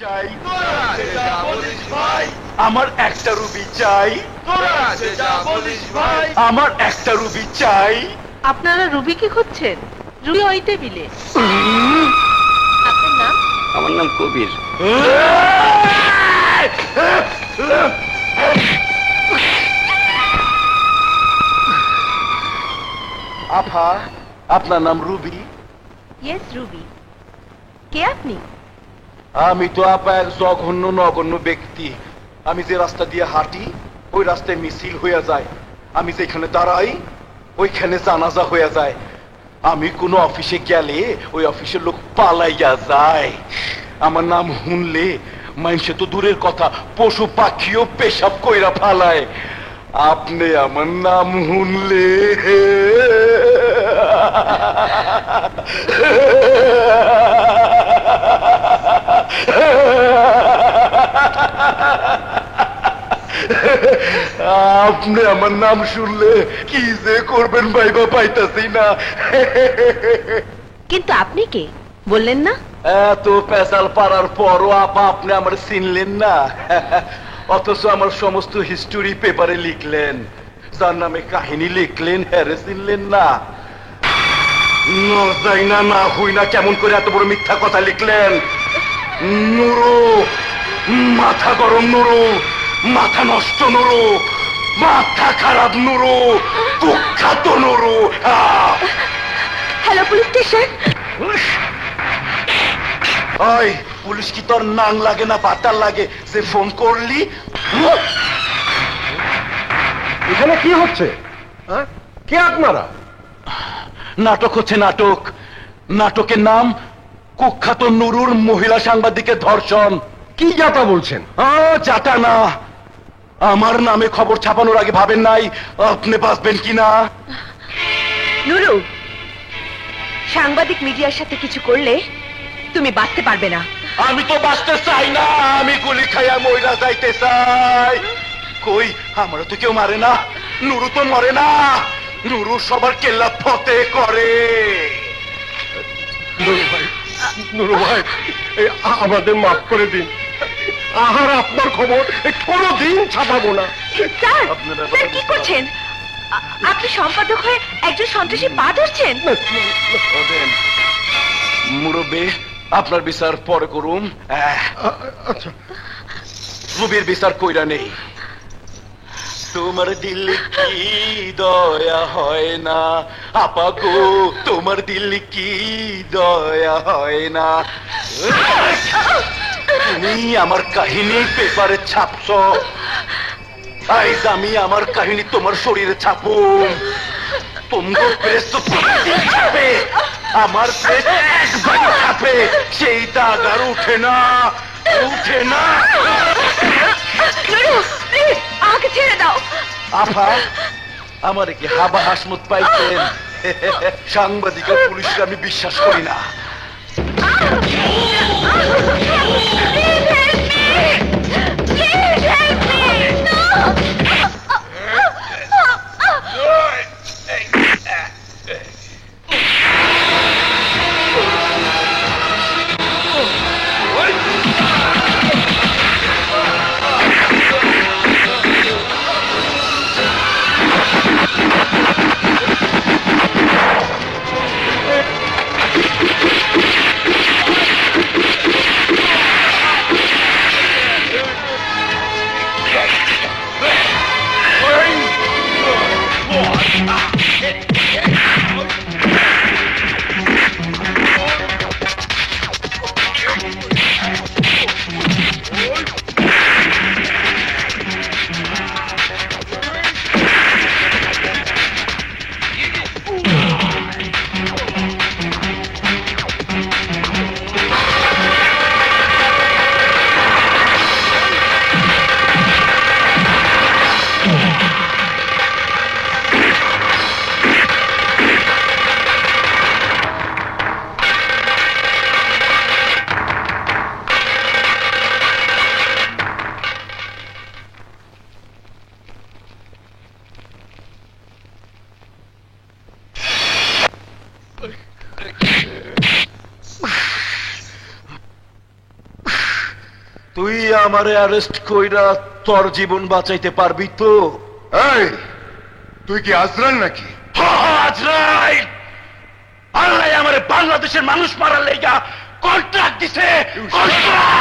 চাই, আমার একটা রুবি চাই, আমার একটা রুবি চাই। আপনারা রুবি কি খুঁজছেন? রুবি ওই টেবিলে। আপনার নাম? আমার নাম কবির। আফা, আপনার নাম রুবি? Yes, Ruby. কে আপনি? আমি তো আপা এক জঘন্য নগণ্য ব্যক্তি। আমি যে রাস্তা দিয়ে হাঁটি ওই রাস্তায় মিছিল হইয়া যায়, আমি যেখানে দাঁড়াই ওইখানে জানাজা হইয়া যায়, আমি কোনো অফিসে গেলে ওই অফিসের লোক পালাইয়া যায়। আমার নাম শুনলে মানুষে তো দূরের কথা, পশু পাখিও পেশাব কইরা ফালায়। আপনি আমার নাম শুনলে আপনি আমার নাম শুনলে কি যে করবেন ভাইবা পাইতাছি না। কিন্তু আপনি কে বললেন না? এত পেশাল পাড়ার পরও আপা আপনি আমার চিনলেন না, অথচ আমার সমস্ত হিস্টোরি পেপারে লিখলেন, যার নামে কাহিনী লিখলেন, হ্যারে চিনলেন না। যাই না না হই না কেমন করে এত বড় মিথ্যা কথা লিখলেন? নুরু, মাথা গরম নুরু, মাথা নষ্ট নুরু, মাথা খারাপ নুরু, কুখ্যাত নুরু। Hello, police station. ওই পুলিশ কি তোর নাং লাগে না বাতার লাগে যে ফোন করলি? এখানে কি হচ্ছে? কে আপনারা? নাটক হচ্ছে, নাটক। নাটকের নাম কুখ্যাত নুরুর মহিলা সাংবাদিকের ধর্ষণ। কি যাতা বলছেন? যাতা না, আমার নামে খবর ছাপানোর আগে ভাবেন নাই আপনি বাঁচবেন কিনা। নুরু, সাংবাদিক মিডিয়ার সাথে কিছু করলে তুমি বাঁচতে পারবে না। আমি তো বাঁচতে চাই না, আমি গুলি খাইয়া মইরা যাইতে চাই। কই, আমারও তো কেউ মারে না, নুরু তো মরে না, নুরু সবার কেল্লা ফতে করে। নুরু ভাই, আমাদের মাফ করে দিন। আর আপনার খবর কোনোদিন ছাপাবো না। স্যার, স্যার কি করছেন? আপনি সম্পাদক হয়ে একজন সন্ত্রাসী পা ধরছেন। মুরব্বী, আপনার বিচার পরে করুম। আচ্ছা, রুবির বিচার কইরা নেই। তোমার দিল্লি কি দয়া হয় না আপা গো, তোমার দিল্লি কি দয়া হয় না। তুমি আমার কাহিনী পেপারে ছাপছ, আইজ আমি আমার কাহিনী তোমার শরীরে ছাপুম। তোমার প্রেস তো প্রতিদিন ছাপে, আমার প্রেস একবার ছাপে, সেই দাগ আর উঠে না, উঠে না। আমাকে ছেড়ে দাও। আফা, আমার কি হাবা হাসমত পাইছেন? সাংবাদিক আর পুলিশকে আমি বিশ্বাস করি না। তুই আমারে অ্যারেস্ট কইরা তোর জীবন বাঁচাইতে পারবি তো? এই তুই কি আজরাল নাকি? আজরাইল! আল্লাহ আমারে বাংলাদেশের মানুষ মারার লেগা কন্ট্রাক্ট দিছে। কন্ট্রাক্ট!